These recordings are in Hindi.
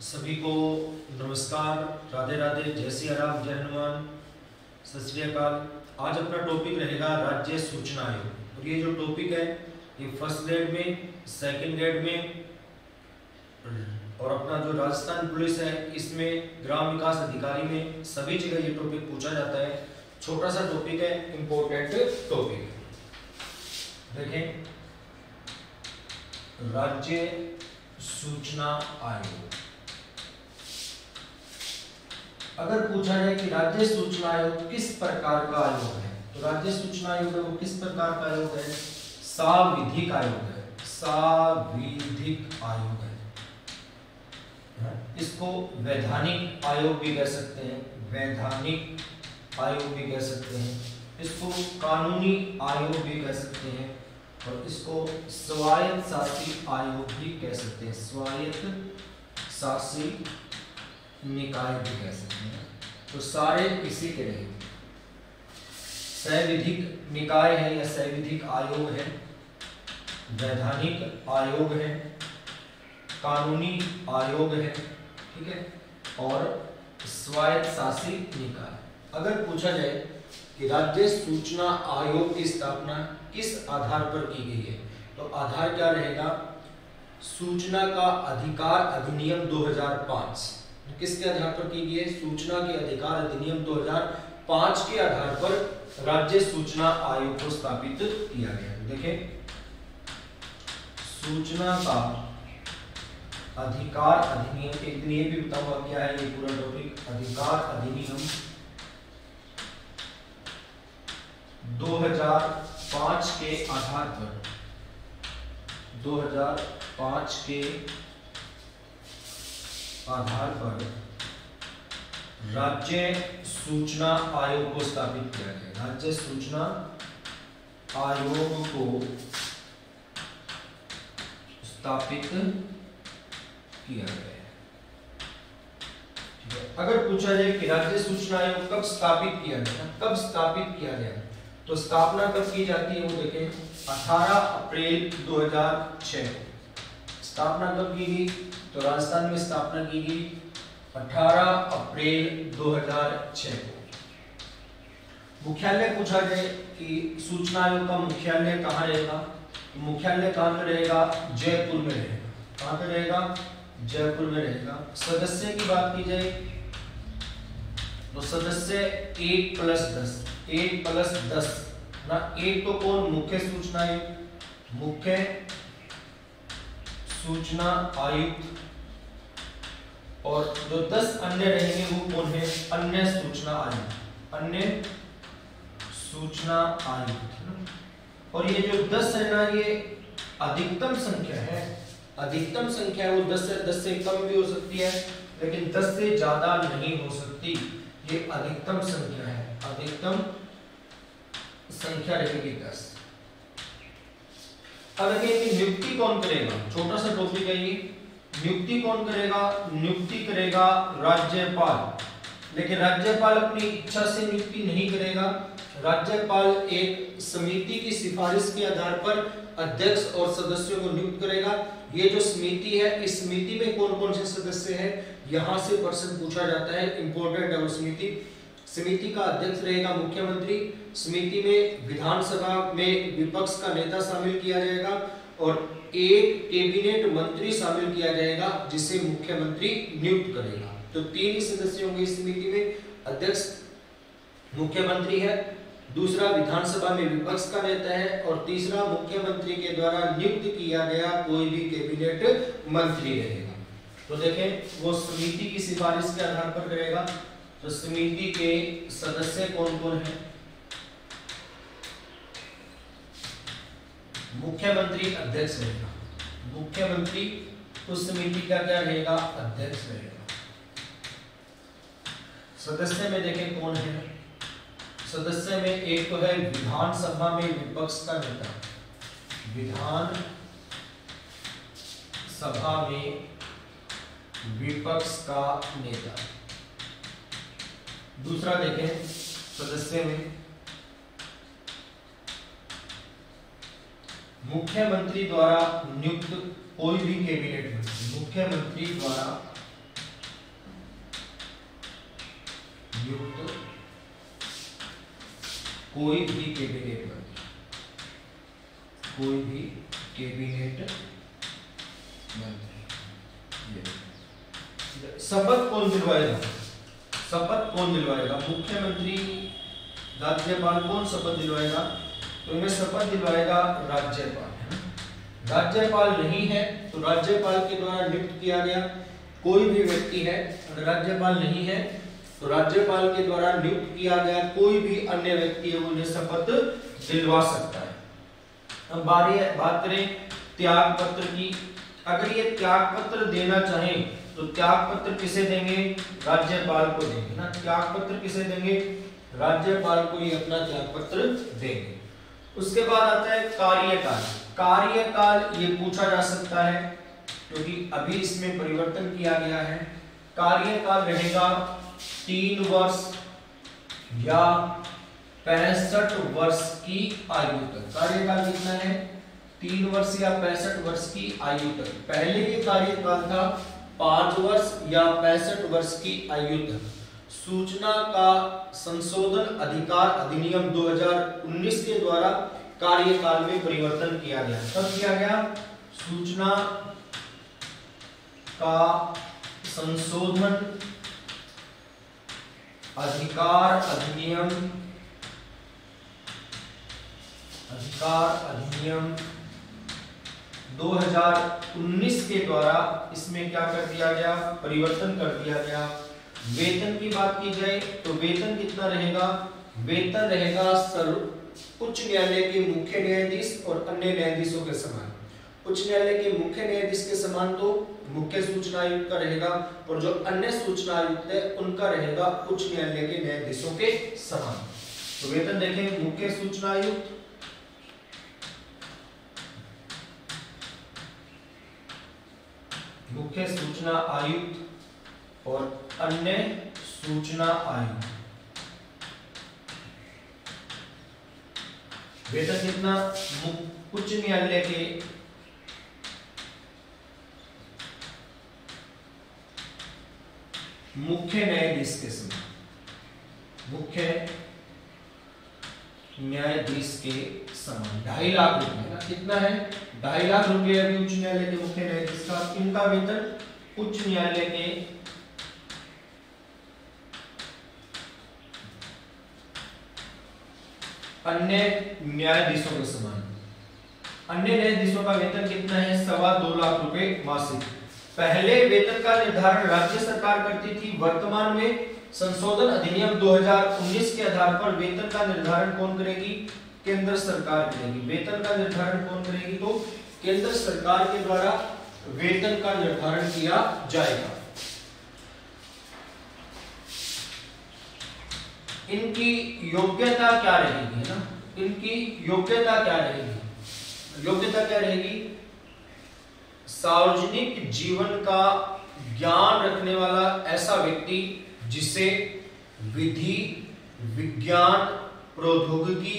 सभी को नमस्कार, राधे राधे, जय सिया राम, जय हनुमान, सत श्री अकाल। आज अपना टॉपिक रहेगा राज्य सूचना आयोग। और ये जो टॉपिक है ये फर्स्ट ग्रेड में, सेकंड ग्रेड में और अपना जो राजस्थान पुलिस है इसमें ग्राम विकास अधिकारी में सभी जगह ये टॉपिक पूछा जाता है। छोटा सा टॉपिक है, इंपॉर्टेंट टॉपिक। देखें, राज्य सूचना आयोग। अगर पूछा जाए कि राज्य सूचना आयोग किस प्रकार का आयोग है, तो राज्य सूचना आयोग है वो किस प्रकार का आयोग है? साविधिक आयोग है, साविधिक आयोग है। इसको वैधानिक आयोग भी कह सकते हैं, वैधानिक आयोग भी कह सकते हैं, इसको कानूनी आयोग भी कह सकते हैं और इसको स्वायत्त शासी आयोग भी कह सकते हैं, स्वायत्त शासी निकाय भी कह सकते हैं। तो सारे इसी के रहे। सविधिक निकाय है या सविधिक आयोग है, वैधानिक आयोग है, कानूनी आयोग है, ठीक है, और स्वायत्त शासी निकाय। अगर पूछा जाए कि राज्य सूचना आयोग की स्थापना किस आधार पर की गई है, तो आधार क्या रहेगा? सूचना का अधिकार अधिनियम 2005। किसके आधार पर की गई है? सूचना के अधिकार अधिनियम 2005 के आधार पर राज्य सूचना आयोग को स्थापित किया गया। देखें, सूचना का अधिकार अधिनियम, एक दिन ये भी बताऊंगा क्या है ये पूरा टॉपिक। अधिकार अधिनियम 2005 के आधार पर, 2005 के आधार पर राज्य सूचना आयोग को स्थापित किया गया। राज्य सूचना आयोग को स्थापित किया गया। ठीक है, अगर पूछा जाए कि राज्य सूचना आयोग कब स्थापित किया गया, कब स्थापित किया गया, तो स्थापना कब की जाती है वो देखें, 18 अप्रैल 2006। स्थापना कब की गई, तो राजस्थान में स्थापना की गई 18 अप्रैल 2006 को। मुख्यालय पूछा जाए कि सूचना आयोग का मुख्यालय कहाँ रहेगा, तो मुख्यालय कहाँ पे रहेगा? जयपुर में रहेगा। कहाँ पे रहेगा? जयपुर में रहेगा। सदस्य की बात की जाए तो सदस्य 1+10, 1+10 ना। एक तो कौन? मुख्य सूचना आयुक्त, मुख्य सूचना आयुक्त, और जो 10 अन्य रहेंगे वो कौन है? अन्य सूचना आयुक्त, अन्य सूचना आयुक्त। और ये जो 10 है ना, ये अधिकतम संख्या है, अधिकतम संख्या है वो 10 से कम भी हो सकती है, लेकिन 10 से ज्यादा नहीं हो सकती। ये अधिकतम संख्या है, अधिकतम संख्या रहेगी 10। अब देखिए नियुक्ति कौन करेगा, छोटा सा टॉपिक है ये। नियुक्ति कौन करेगा? नियुक्ति करेगा राज्यपाल। लेकिन राज्यपाल अपनी इच्छा से नियुक्ति नहीं करेगा। राज्यपाल एक समिति की सिफारिश के आधार पर अध्यक्ष और सदस्यों को नियुक्त करेगा। ये जो समिति है, इस समिति में कौन कौन से सदस्य हैं, यहां से प्रश्न पूछा जाता है, इंपॉर्टेंट है वो समिति। समिति का अध्यक्ष रहेगा मुख्यमंत्री। समिति में विधानसभा में विपक्ष का नेता शामिल किया जाएगा और एक कैबिनेट मंत्री शामिल किया जाएगा जिसे मुख्यमंत्री नियुक्त करेगा। तो 3 सदस्य होंगे इस समिति में, अध्यक्ष मुख्यमंत्री है, दूसरा विधानसभा में विपक्ष का नेता है और तीसरा मुख्यमंत्री के द्वारा नियुक्त किया गया कोई भी कैबिनेट मंत्री रहेगा। तो देखें वो समिति की सिफारिश के आधार पर करेगा। तो समिति के सदस्य कौन कौन हैं? मुख्यमंत्री अध्यक्ष रहेगा, मुख्यमंत्री उस समिति का क्या रहेगा? अध्यक्ष रहेगा। सदस्य में देखें कौन है? सदस्य में एक तो है विधानसभा में विपक्ष का नेता, विधान सभा में विपक्ष का नेता। दूसरा देखें सदस्य में मुख्यमंत्री द्वारा नियुक्त कोई भी कैबिनेट मंत्री, मुख्यमंत्री द्वारा युक्त कोई भी कैबिनेट मंत्री, कोई भी कैबिनेट मंत्री। शपथ कौन दिलवाएगा? शपथ कौन दिलवाएगा? मुख्यमंत्री, राज्यपाल, कौन शपथ दिलवाएगा? तो इन्हें शपथ दिलवाएगा राज्यपाल। राज्यपाल नहीं है तो राज्यपाल के द्वारा नियुक्त किया गया कोई भी व्यक्ति है, अगर राज्यपाल नहीं है तो राज्यपाल के द्वारा नियुक्त किया गया कोई भी अन्य व्यक्ति है, उन्हें शपथ दिलवा सकता है। अब बात करें त्याग पत्र की। अगर ये त्याग पत्र देना चाहें तो त्याग पत्र किसे देंगे? राज्यपाल को देंगे ना। त्याग पत्र किसे देंगे? राज्यपाल को ही अपना त्याग पत्र देंगे। उसके बाद आता है कार्यकाल। कार्यकाल ये पूछा जा सकता है क्योंकि अभी इसमें परिवर्तन किया गया है। कार्यकाल रहेगा 3 वर्ष या 65 वर्ष की आयु तक। कार्यकाल कितना है? 3 वर्ष या 65 वर्ष की आयु तक। पहले ये कार्यकाल था 5 वर्ष या 65 वर्ष की आयु तक। सूचना का संशोधन अधिकार अधिनियम 2019 के द्वारा कार्यकाल में परिवर्तन किया गया। कब किया गया? सूचना का संशोधन अधिकार अधिनियम 2019 के द्वारा इसमें क्या कर दिया गया? परिवर्तन कर दिया गया। वेतन की बात की जाए तो वेतन कितना रहेगा? वेतन रहेगा उच्च न्यायालय के मुख्य न्यायाधीश और अन्य न्यायाधीशों के समान। उच्च न्यायालय के मुख्य न्यायाधीश के समान तो मुख्य सूचना आयुक्त का रहेगा और जो अन्य सूचना आयुक्त है उनका रहेगा उच्च न्यायालय के न्यायाधीशों के समान। तो वेतन देखें, मुख्य सूचना आयुक्त, मुख्य सूचना आयुक्त और अन्य सूचना आयुक्त। वेतन कितना? उच्च न्यायालय के मुख्य न्यायाधीश के समान, मुख्य न्यायाधीश के समान 2.5 लाख रुपए। कितना है? 2.5 लाख रुपए अभी उच्च न्यायालय के मुख्य न्यायाधीश का। इनका वेतन उच्च न्यायालय के अन्य न्यायाधीशों के समान। अन्य न्यायाधीशों का वेतन कितना है? 2.25 लाख रुपए मासिक। पहले वेतन का निर्धारण राज्य सरकार करती थी, वर्तमान में संशोधन अधिनियम 2019 के आधार पर वेतन का निर्धारण कौन करेगी? केंद्र सरकार करेगी। वेतन का निर्धारण कौन करेगी? तो केंद्र सरकार के द्वारा वेतन का निर्धारण किया जाएगा। इनकी योग्यता क्या रहेगी ना? इनकी योग्यता क्या रहेगी? योग्यता क्या रहेगी? सार्वजनिक जीवन का ज्ञान रखने वाला ऐसा व्यक्ति जिसे विधि, विज्ञान, प्रौद्योगिकी,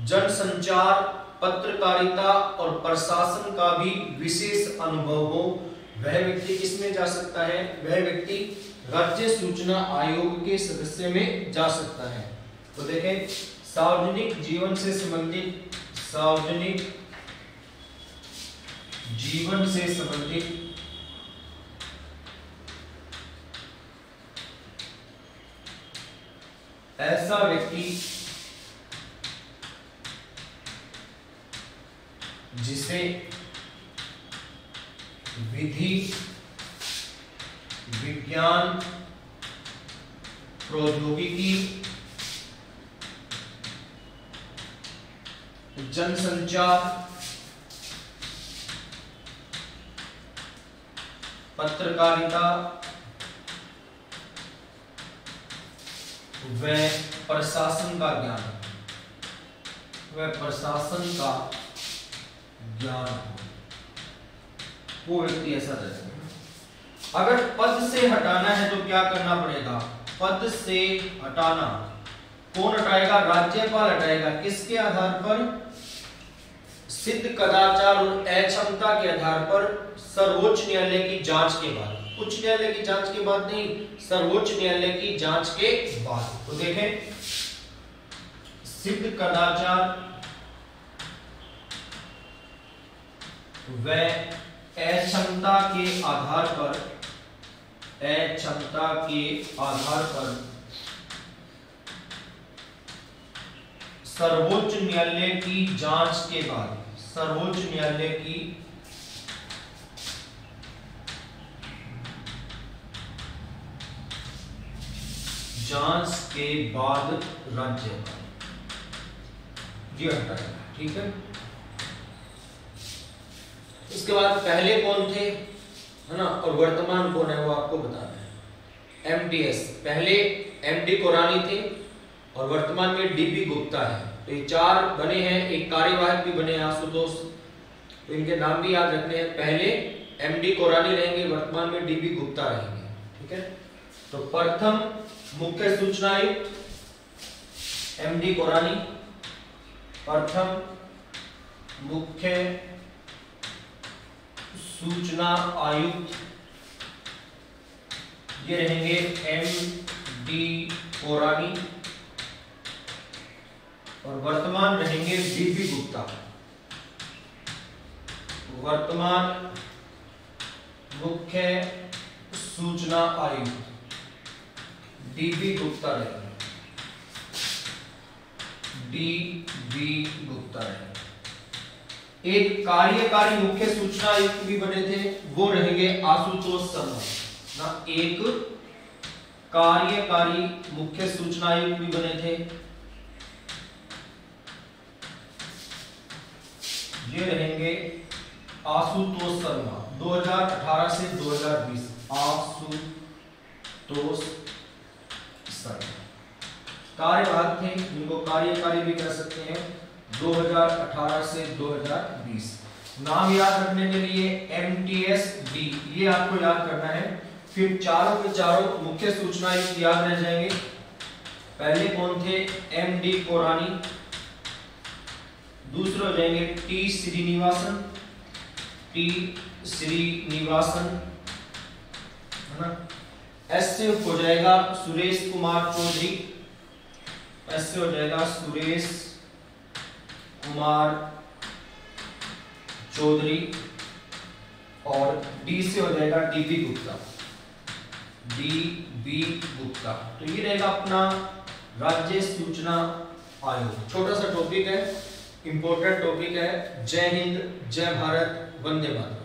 जनसंचार, पत्रकारिता और प्रशासन का भी विशेष अनुभव हो, वह व्यक्ति किसमें जा सकता है? वह व्यक्ति राज्य सूचना आयोग के सदस्य में जा सकता है। तो देखें, सार्वजनिक जीवन से संबंधित, सार्वजनिक जीवन से संबंधित ऐसा व्यक्ति जिसे विधि, विज्ञान, प्रौद्योगिकी, जनसंचार, पत्रकारिता व प्रशासन का ज्ञान, वह प्रशासन का ज्ञान वो व्यक्ति ऐसा रहेगा। अगर पद से हटाना है तो क्या करना पड़ेगा? पद से हटाना कौन हटाएगा? राज्यपाल हटाएगा। किसके आधार पर? सिद्ध कदाचार और अक्षमता के आधार पर, सर्वोच्च न्यायालय की जांच के बाद। उच्च न्यायालय की जांच के बाद नहीं, सर्वोच्च न्यायालय की जांच के बाद। तो देखें, सिद्ध कदाचार व अक्षमता के आधार पर, अक्षमता के आधार पर सर्वोच्च न्यायालय की जांच के बाद, सर्वोच्च न्यायालय की जांच के बाद राज्यपाल ये हटाएगा। ठीक है, इसके बाद पहले कौन थे, है ना, और वर्तमान कौन है वो आपको बताना है। एमटीएस पहले एमडी कोरानी थे और वर्तमान में डीबी गुप्ता है। तो ये चार बने हैं, एक कार्यवाहक भी बने हैं आशुतोष, तो इनके नाम भी याद रखने हैं। पहले एमडी कोरानी रहेंगे, वर्तमान में डीबी गुप्ता रहेंगे। ठीक है, तो प्रथम मुख्य सूचना आयुक्त एमडी कोरानी, प्रथम मुख्य सूचना आयुक्त ये रहेंगे एमडी कोरानी, और वर्तमान रहेंगे डीबी गुप्ता। वर्तमान मुख्य सूचना आयुक्त डीबी गुप्ता रहेंगे, डीबी गुप्ता रहेंगे। एक कार्यकारी मुख्य सूचना आयुक्त भी बने थे, वो रहेंगे आशुतोष शर्मा ना। एक कार्यकारी मुख्य सूचना आयुक्त भी बने थे, ये रहेंगे आशुतोष शर्मा। 2018 से 2020 आशुतोष शर्मा कार्यवाहक थे, जिनको कार्यकारी भी कह सकते हैं। 2018 से 2020 नाम याद रखने के लिए एमटीएस डी ये आपको याद करना है। फिर चारों के चारों मुख्य सूचना आयुक्त याद रह जाएंगे। पहले कौन थे, एमडी कोरानी, दूसरे हो जाएंगे टी श्रीनिवासन, टी श्रीनिवासन, है ना। एस से हो जाएगा सुरेश कुमार चौधरी, एस से हो जाएगा सुरेश कुमार चौधरी, और डी से हो जाएगा डीबी गुप्ता, डीबी गुप्ता। तो ये रहेगा अपना राज्य सूचना आयोग। छोटा सा टॉपिक है, इंपॉर्टेंट टॉपिक है। जय हिंद, जय भारत, वंदे मातरम।